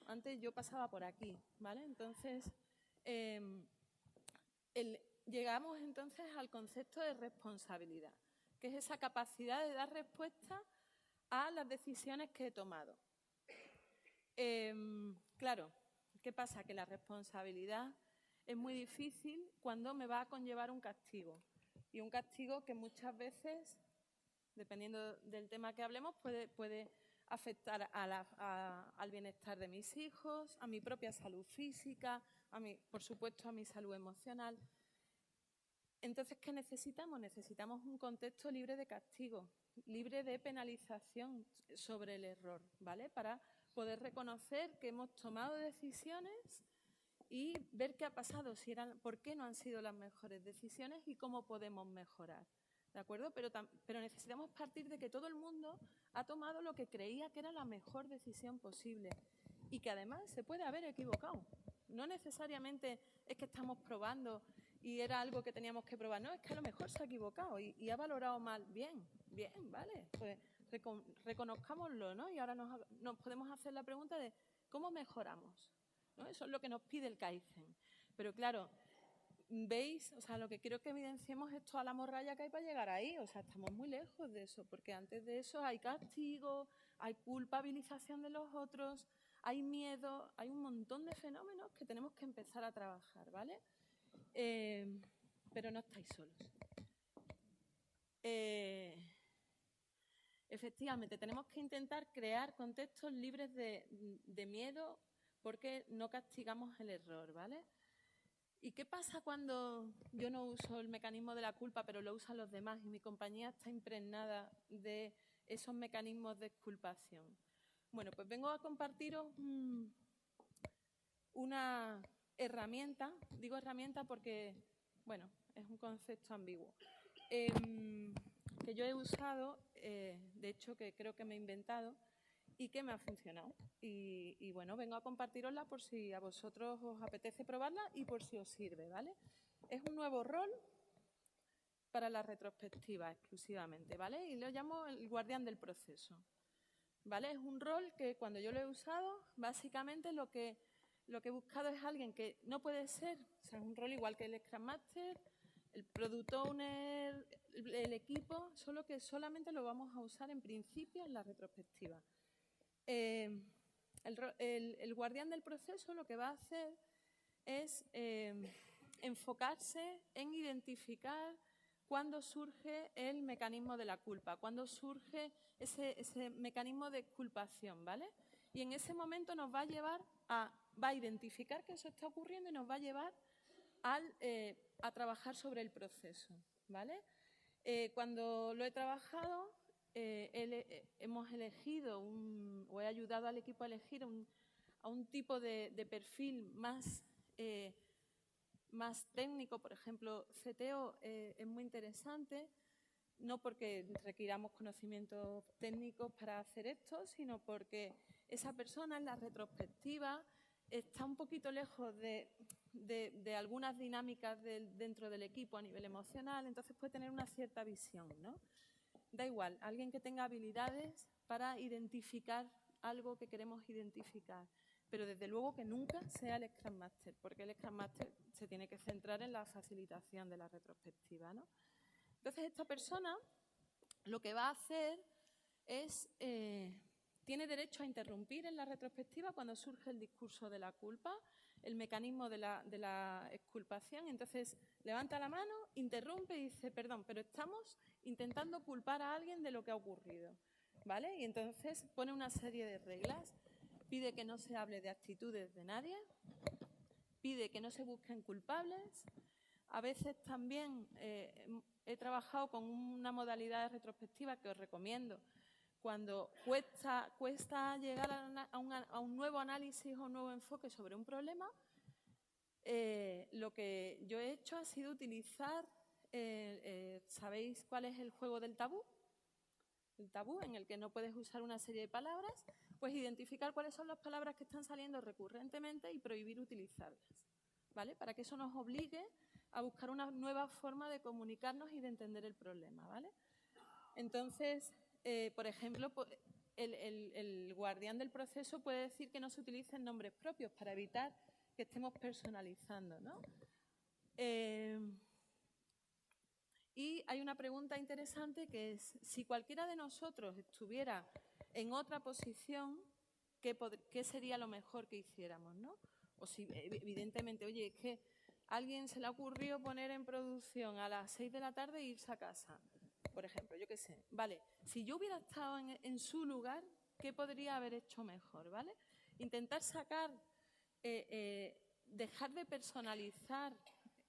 [SPEAKER 1] Antes yo pasaba por aquí, ¿vale? Entonces, llegamos entonces al concepto de responsabilidad, que es esa capacidad de dar respuesta a las decisiones que he tomado. Claro, ¿qué pasa? Que la responsabilidad es muy difícil cuando me va a conllevar un castigo. Y un castigo que muchas veces, dependiendo del tema que hablemos, puede afectar al bienestar de mis hijos, a mi propia salud física, por supuesto a mi salud emocional. Entonces, ¿qué necesitamos? Necesitamos un contexto libre de castigo, libre de penalización sobre el error, ¿vale? Para poder reconocer que hemos tomado decisiones y ver qué ha pasado, por qué no han sido las mejores decisiones y cómo podemos mejorar, ¿de acuerdo? Pero necesitamos partir de que todo el mundo ha tomado lo que creía que era la mejor decisión posible y que además se puede haber equivocado. No necesariamente es que estamos probando y era algo que teníamos que probar. No, es que a lo mejor se ha equivocado y ha valorado mal. Bien, vale. Pues reconozcámoslo, ¿no? Y ahora nos podemos hacer la pregunta de ¿cómo mejoramos? ¿No? Eso es lo que nos pide el Kaizen. Pero claro, ¿veis? O sea, lo que quiero que evidenciemos es toda la morralla que hay para llegar ahí. O sea, estamos muy lejos de eso, porque antes de eso hay castigo, hay culpabilización de los otros, hay miedo, hay un montón de fenómenos que tenemos que empezar a trabajar, ¿vale? Pero no estáis solos. Efectivamente, tenemos que intentar crear contextos libres de miedo porque no castigamos el error, ¿vale? ¿Y qué pasa cuando yo no uso el mecanismo de la culpa, pero lo usan los demás y mi compañía está impregnada de esos mecanismos de exculpación? Bueno, pues vengo a compartiros una herramienta. Digo herramienta porque, bueno, es un concepto ambiguo. Que yo he usado, de hecho, que creo que me he inventado y que me ha funcionado. Y bueno, vengo a compartirosla por si a vosotros os apetece probarla y por si os sirve, ¿vale? Es un nuevo rol para la retrospectiva exclusivamente, ¿vale? Y lo llamo el guardián del proceso, ¿vale? Es un rol que cuando yo lo he usado, básicamente lo que he buscado es alguien que no puede ser, o sea, es un rol igual que el Scrum Master, el Product Owner, el equipo, solo que solamente lo vamos a usar en principio en la retrospectiva. El guardián del proceso lo que va a hacer es enfocarse en identificar cuándo surge el mecanismo de la culpa, cuándo surge ese mecanismo de exculpación, ¿vale? Y en ese momento nos va a llevar va a identificar que eso está ocurriendo y nos va a llevar a trabajar sobre el proceso, ¿vale? Cuando lo he trabajado, hemos elegido o he ayudado al equipo a elegir a un tipo de perfil más técnico. Por ejemplo, CTO es muy interesante, no porque requiramos conocimientos técnicos para hacer esto, sino porque esa persona en la retrospectiva está un poquito lejos de algunas dinámicas dentro del equipo a nivel emocional, entonces puede tener una cierta visión, ¿no? Da igual, alguien que tenga habilidades para identificar algo que queremos identificar, pero desde luego que nunca sea el Scrum Master, porque el Scrum Master se tiene que centrar en la facilitación de la retrospectiva, ¿no? Entonces, esta persona lo que va a hacer es, tiene derecho a interrumpir en la retrospectiva cuando surge el discurso de la culpa, el mecanismo de la exculpación. Entonces, levanta la mano, interrumpe y dice, perdón, pero estamos intentando culpar a alguien de lo que ha ocurrido, ¿vale? Y entonces pone una serie de reglas. Pide que no se hable de actitudes de nadie, pide que no se busquen culpables. A veces también he trabajado con una modalidad de retrospectiva que os recomiendo. Cuando cuesta llegar a un nuevo análisis o un nuevo enfoque sobre un problema, lo que yo he hecho ha sido utilizar, ¿sabéis cuál es el juego del tabú? El tabú, en el que no puedes usar una serie de palabras, pues identificar cuáles son las palabras que están saliendo recurrentemente y prohibir utilizarlas, ¿vale? Para que eso nos obligue a buscar una nueva forma de comunicarnos y de entender el problema, ¿vale? Entonces, por ejemplo, el guardián del proceso puede decir que no se utilicen nombres propios para evitar que estemos personalizando, ¿no? Y hay una pregunta interesante que es, si cualquiera de nosotros estuviera en otra posición, ¿qué sería lo mejor que hiciéramos, ¿no? O si, evidentemente, oye, es que a alguien se le ocurrió poner en producción a las 6 de la tarde e irse a casa, por ejemplo, yo qué sé. Vale, si yo hubiera estado en su lugar, ¿qué podría haber hecho mejor, ¿vale? Intentar sacar, dejar de personalizar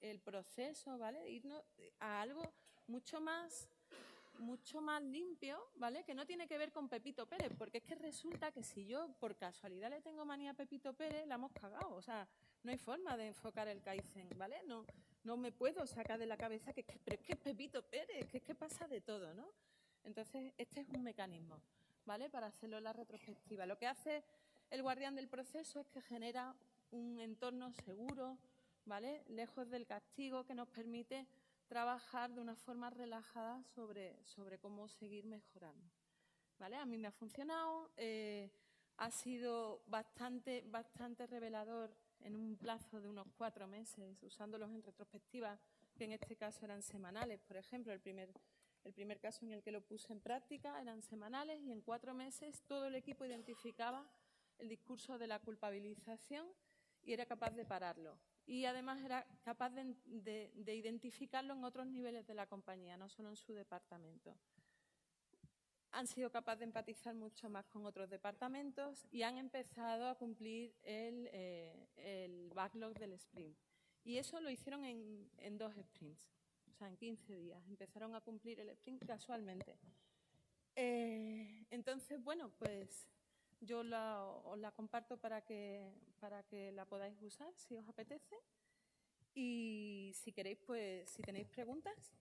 [SPEAKER 1] el proceso, ¿vale? Irnos a algo mucho más limpio, ¿vale? Que no tiene que ver con Pepito Pérez, porque es que resulta que si yo por casualidad le tengo manía a Pepito Pérez, la hemos cagado. O sea, no hay forma de enfocar el Kaizen, ¿vale? No me puedo sacar de la cabeza pero es que es Pepito Pérez, que es que pasa de todo, ¿no? Entonces, este es un mecanismo, ¿vale? Para hacerlo en la retrospectiva. Lo que hace el guardián del proceso es que genera un entorno seguro, ¿vale? Lejos del castigo, que nos permite trabajar de una forma relajada sobre cómo seguir mejorando, ¿vale? A mí me ha funcionado, ha sido bastante revelador en un plazo de unos 4 meses, usándolos en retrospectiva, que en este caso eran semanales. Por ejemplo, el primer caso en el que lo puse en práctica eran semanales y en 4 meses todo el equipo identificaba el discurso de la culpabilización y era capaz de pararlo. Y además era capaz de identificarlo en otros niveles de la compañía, no solo en su departamento. Han sido capaces de empatizar mucho más con otros departamentos y han empezado a cumplir el backlog del sprint. Y eso lo hicieron en 2 sprints, o sea, en 15 días. Empezaron a cumplir el sprint casualmente. Entonces, bueno, pues yo os la comparto para que la podáis usar, si os apetece. Y si queréis, pues, si tenéis preguntas.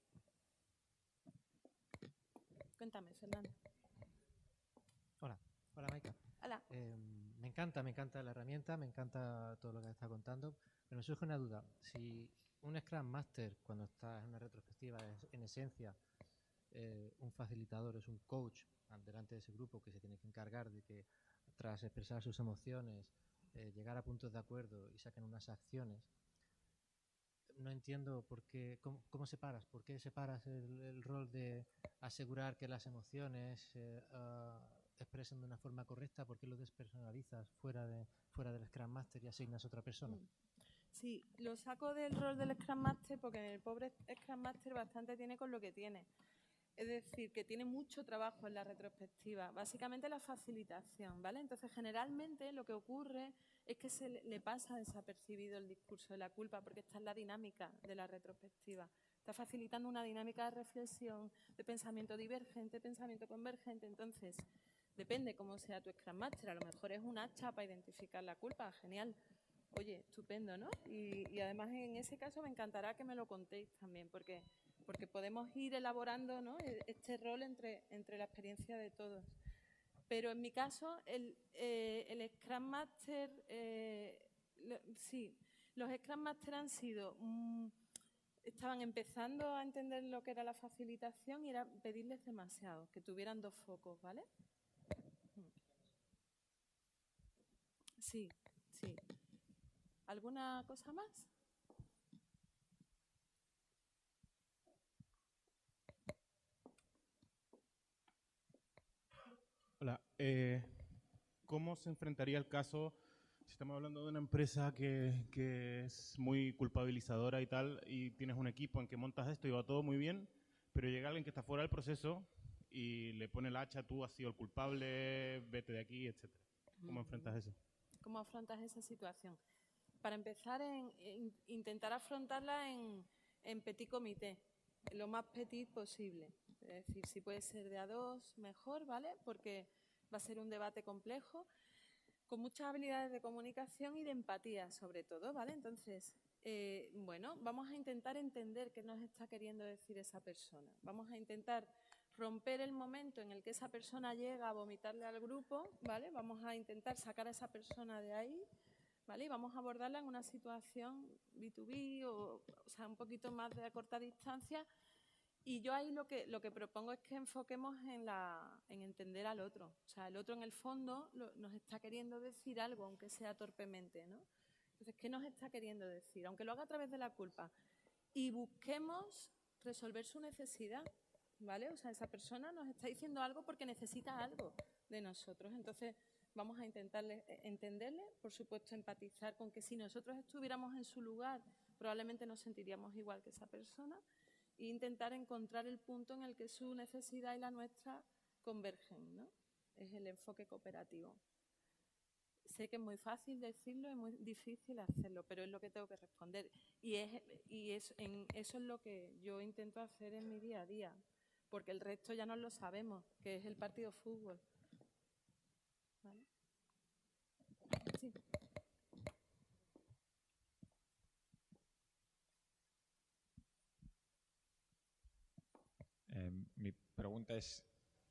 [SPEAKER 1] Cuéntame, Fernando.
[SPEAKER 2] Hola, Maika.
[SPEAKER 1] Hola.
[SPEAKER 2] Me encanta la herramienta, me encanta todo lo que está contando, pero me surge una duda. Si un Scrum Master, cuando está en una retrospectiva, es en esencia un facilitador, es un coach delante de ese grupo que se tiene que encargar de que, tras expresar sus emociones, llegar a puntos de acuerdo y saquen unas acciones, no entiendo cómo separas, por qué separas el rol de asegurar que las emociones expresen de una forma correcta, por qué lo despersonalizas fuera del Scrum Master y asignas a otra persona.
[SPEAKER 1] Sí, lo saco del rol del Scrum Master porque el pobre Scrum Master bastante tiene con lo que tiene. Es decir, que tiene mucho trabajo en la retrospectiva, básicamente la facilitación, ¿vale? Entonces, generalmente lo que ocurre es que se le pasa desapercibido el discurso de la culpa porque está en la dinámica de la retrospectiva. Está facilitando una dinámica de reflexión, de pensamiento divergente, pensamiento convergente. Entonces, depende cómo sea tu Scrum Master. A lo mejor es un hacha para identificar la culpa. Genial. Oye, estupendo, ¿no? Y además en ese caso me encantará que me lo contéis también, porque podemos ir elaborando, ¿no?, este rol entre la experiencia de todos. Pero en mi caso, el Scrum Master, sí, los Scrum Master han sido, estaban empezando a entender lo que era la facilitación y era pedirles demasiado, que tuvieran 2 focos, ¿vale? Sí, sí. ¿Alguna cosa más?
[SPEAKER 3] Hola, ¿cómo se enfrentaría el caso si estamos hablando de una empresa que es muy culpabilizadora y tal, y tienes un equipo en que montas esto y va todo muy bien, pero llega alguien que está fuera del proceso y le pone el hacha, tú has sido el culpable, vete de aquí, etcétera? ¿Cómo enfrentas eso?
[SPEAKER 1] ¿Cómo afrontas esa situación? Para empezar, intentar afrontarla en petit comité, lo más petit posible. Es decir, si puede ser de a dos, mejor, ¿vale? Porque va a ser un debate complejo, con muchas habilidades de comunicación y de empatía, sobre todo, ¿vale? Entonces, bueno, vamos a intentar entender qué nos está queriendo decir esa persona. Vamos a intentar romper el momento en el que esa persona llega a vomitarle al grupo, ¿vale? Vamos a intentar sacar a esa persona de ahí, ¿vale? Y vamos a abordarla en una situación B2B o sea, un poquito más de a corta distancia. Y yo ahí lo que propongo es que enfoquemos en entender al otro. O sea, el otro en el fondo nos está queriendo decir algo, aunque sea torpemente, ¿no? Entonces, ¿qué nos está queriendo decir? Aunque lo haga a través de la culpa. Y busquemos resolver su necesidad, ¿vale? O sea, esa persona nos está diciendo algo porque necesita algo de nosotros. Entonces, vamos a intentarle entenderle, por supuesto, empatizar con que si nosotros estuviéramos en su lugar, probablemente nos sentiríamos igual que esa persona e intentar encontrar el punto en el que su necesidad y la nuestra convergen, ¿no? Es el enfoque cooperativo. Sé que es muy fácil decirlo, es muy difícil hacerlo, pero es lo que tengo que responder. Eso es lo que yo intento hacer en mi día a día, porque el resto ya no lo sabemos, que es el partido de fútbol. ¿Vale? Sí.
[SPEAKER 4] Mi pregunta es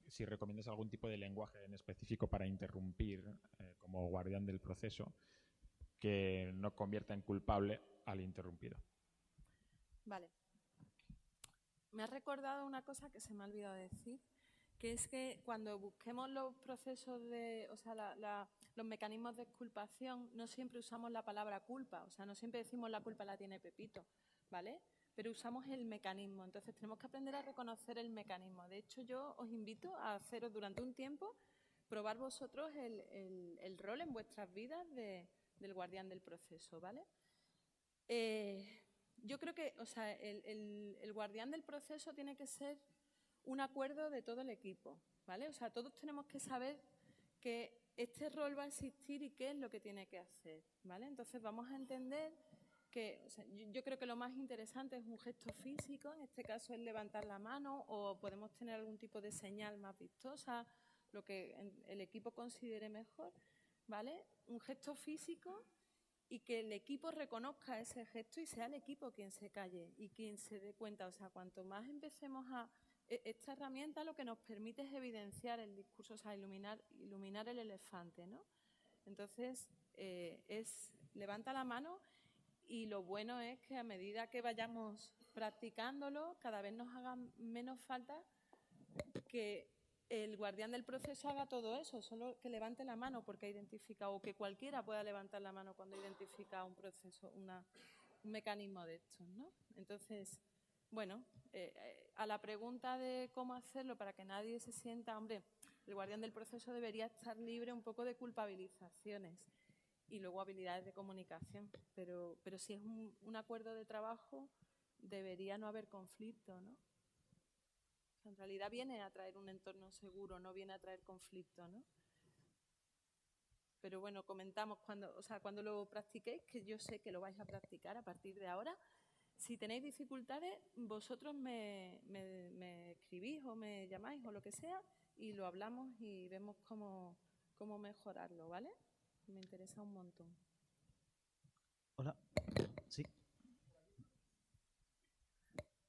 [SPEAKER 4] si recomiendas algún tipo de lenguaje en específico para interrumpir, como guardián del proceso, que no convierta en culpable al interrumpido.
[SPEAKER 1] Vale. Me has recordado una cosa que se me ha olvidado decir, que es que cuando busquemos los procesos o sea, los mecanismos de exculpación, no siempre usamos la palabra culpa, o sea, no siempre decimos la culpa la tiene Pepito, ¿vale? Pero usamos el mecanismo, entonces tenemos que aprender a reconocer el mecanismo. De hecho, yo os invito a haceros durante un tiempo, probar vosotros el rol en vuestras vidas del guardián del proceso, ¿vale? Yo creo que, o sea, el guardián del proceso tiene que ser un acuerdo de todo el equipo, ¿vale? O sea, todos tenemos que saber que este rol va a existir y qué es lo que tiene que hacer, ¿vale? Entonces vamos a entender que, o sea, yo creo que lo más interesante es un gesto físico, en este caso es levantar la mano, o podemos tener algún tipo de señal más vistosa, lo que el equipo considere mejor, ¿vale? Un gesto físico y que el equipo reconozca ese gesto y sea el equipo quien se calle y quien se dé cuenta. O sea, cuanto más empecemos a... Esta herramienta lo que nos permite es evidenciar el discurso, o sea, iluminar el elefante, ¿no? Entonces, levanta la mano y lo bueno es que a medida que vayamos practicándolo, cada vez nos haga menos falta que el guardián del proceso haga todo eso, solo que levante la mano porque ha identificado, o que cualquiera pueda levantar la mano cuando identifica un proceso, un mecanismo de estos, ¿no? Entonces, bueno, a la pregunta de cómo hacerlo para que nadie se sienta, hombre, el guardián del proceso debería estar libre un poco de culpabilizaciones y luego habilidades de comunicación, pero si es un acuerdo de trabajo, debería no haber conflicto, ¿no? En realidad viene a traer un entorno seguro, no viene a traer conflicto, ¿no? Pero bueno, comentamos cuando lo practiquéis, que yo sé que lo vais a practicar a partir de ahora. Si tenéis dificultades, vosotros me escribís o me llamáis o lo que sea y lo hablamos y vemos cómo mejorarlo, ¿vale? Me interesa un montón.
[SPEAKER 5] Hola. Sí.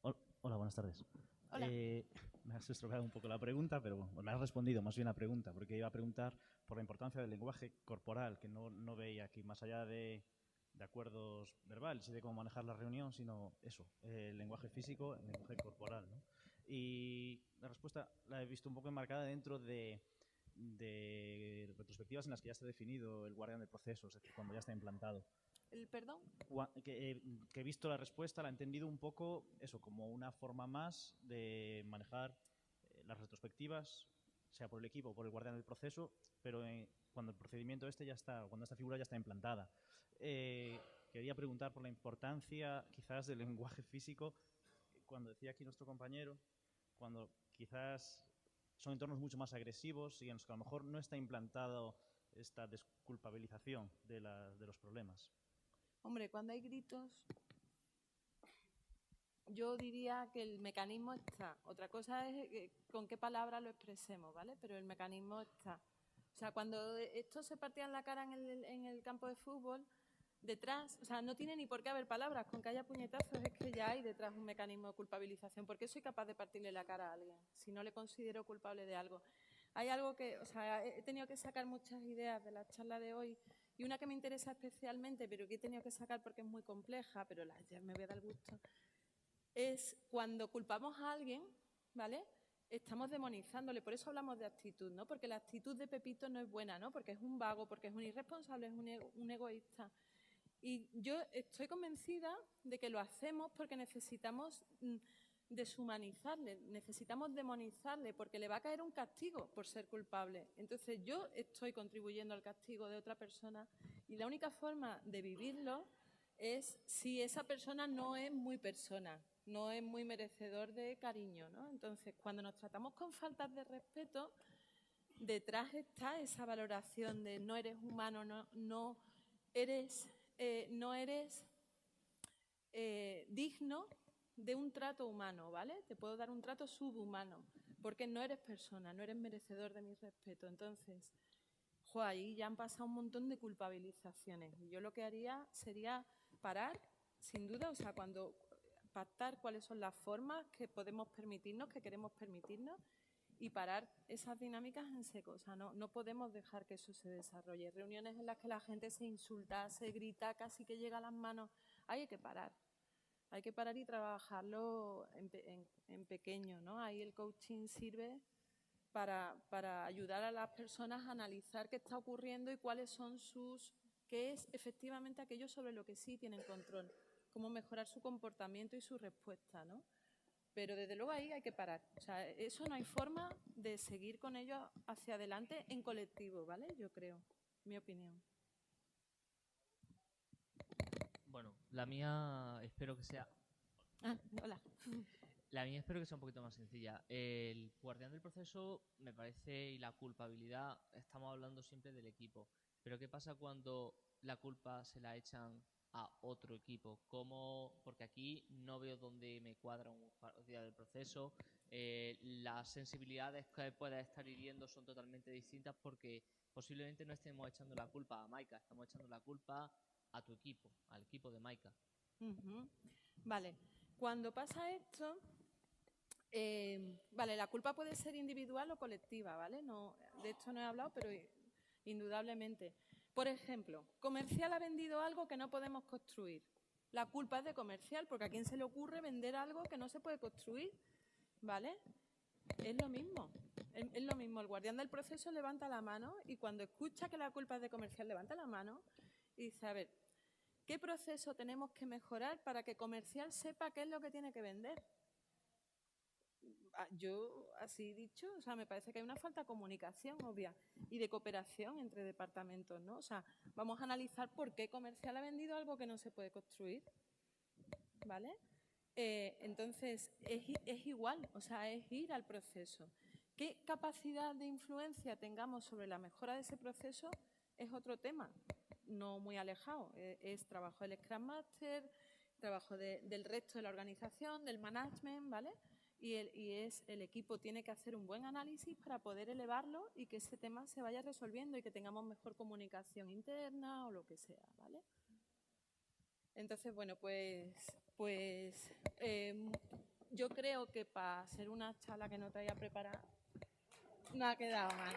[SPEAKER 5] Hola, buenas tardes.
[SPEAKER 1] Hola.
[SPEAKER 5] Me has estropeado un poco la pregunta, pero bueno, me has respondido más bien la pregunta, porque iba a preguntar por la importancia del lenguaje corporal, que no veía aquí, más allá de acuerdos verbales y de cómo manejar la reunión, sino eso, el lenguaje físico, el lenguaje corporal, ¿no? Y la respuesta la he visto un poco enmarcada dentro de de retrospectivas en las que ya está definido el guardián del proceso, es decir, cuando ya está implantado.
[SPEAKER 1] ¿El perdón?
[SPEAKER 5] Que he visto la respuesta, la he entendido un poco eso, como una forma más de manejar las retrospectivas, sea por el equipo o por el guardián del proceso, pero cuando el procedimiento ya está, cuando esta figura ya está implantada. Quería preguntar por la importancia quizás del lenguaje físico, cuando decía aquí nuestro compañero, cuando quizás son entornos mucho más agresivos y en los que a lo mejor no está implantado esta desculpabilización de los problemas.
[SPEAKER 1] Hombre, cuando hay gritos, yo diría que el mecanismo está. Otra cosa es con qué palabra lo expresemos, ¿vale? Pero el mecanismo está. O sea, cuando estos se partían la cara en el campo de fútbol, detrás, o sea, no tiene ni por qué haber palabras, con que haya puñetazos es que ya hay detrás un mecanismo de culpabilización. ¿Por qué soy capaz de partirle la cara a alguien si no le considero culpable de algo? Hay algo que, o sea, he tenido que sacar muchas ideas de la charla de hoy y una que me interesa especialmente, pero que he tenido que sacar porque es muy compleja, pero ya me voy a dar gusto, es cuando culpamos a alguien, ¿vale? Estamos demonizándole, por eso hablamos de actitud, ¿no? Porque la actitud de Pepito no es buena, ¿no? Porque es un vago, porque es un irresponsable, es un egoísta. Y yo estoy convencida de que lo hacemos porque necesitamos deshumanizarle, necesitamos demonizarle, porque le va a caer un castigo por ser culpable. Entonces yo estoy contribuyendo al castigo de otra persona y la única forma de vivirlo es si esa persona no es muy persona, no es muy merecedor de cariño, ¿no? Entonces, cuando nos tratamos con faltas de respeto, detrás está esa valoración de no eres humano, no eres digno de un trato humano, ¿vale? Te puedo dar un trato subhumano, porque no eres persona, no eres merecedor de mi respeto. Entonces, ahí ya han pasado un montón de culpabilizaciones. Y yo lo que haría sería parar, sin duda, o sea, cuando pactar cuáles son las formas que podemos permitirnos, que queremos permitirnos, y parar esas dinámicas en seco. O sea, no podemos dejar que eso se desarrolle. Reuniones en las que la gente se insulta, se grita, casi que llega a las manos. Hay que parar. Hay que parar y trabajarlo en pequeño, ¿no? Ahí el coaching sirve para ayudar a las personas a analizar qué está ocurriendo y qué es efectivamente aquello sobre lo que sí tienen control, cómo mejorar su comportamiento y su respuesta, ¿no? Pero desde luego ahí hay que parar. O sea, eso no hay forma de seguir con ello hacia adelante en colectivo, ¿vale? Yo creo, mi opinión.
[SPEAKER 6] Bueno, la mía espero que sea...
[SPEAKER 1] Hola.
[SPEAKER 6] La mía espero que sea un poquito más sencilla. El guardián del proceso me parece, y la culpabilidad, estamos hablando siempre del equipo. Pero ¿qué pasa cuando la culpa se la echan a otro equipo? ¿Cómo? Porque aquí no veo dónde me cuadra un guardián del proceso. Las sensibilidades que pueda estar hiriendo son totalmente distintas porque posiblemente no estemos echando la culpa a Maika, estamos echando la culpa a tu equipo, al equipo de Maika.
[SPEAKER 1] Vale. Cuando pasa esto, vale, la culpa puede ser individual o colectiva, ¿vale? No, de esto no he hablado, pero indudablemente. Por ejemplo, comercial ha vendido algo que no podemos construir. La culpa es de comercial, porque a quién se le ocurre vender algo que no se puede construir, ¿vale? Es lo mismo. Es lo mismo. El guardián del proceso levanta la mano y cuando escucha que la culpa es de comercial, levanta la mano y dice, a ver, ¿qué proceso tenemos que mejorar para que comercial sepa qué es lo que tiene que vender? Yo, así dicho, o sea, me parece que hay una falta de comunicación obvia y de cooperación entre departamentos, ¿no? O sea, vamos a analizar por qué comercial ha vendido algo que no se puede construir, ¿vale? Entonces, es igual, o sea, es ir al proceso. ¿Qué capacidad de influencia tengamos sobre la mejora de ese proceso? Es otro tema, no muy alejado. Es trabajo del Scrum Master, trabajo del resto de la organización, del management, ¿vale? Y el equipo tiene que hacer un buen análisis para poder elevarlo y que ese tema se vaya resolviendo y que tengamos mejor comunicación interna o lo que sea, ¿vale? Entonces, bueno, yo creo que para ser una charla que no traía preparada, no ha quedado mal.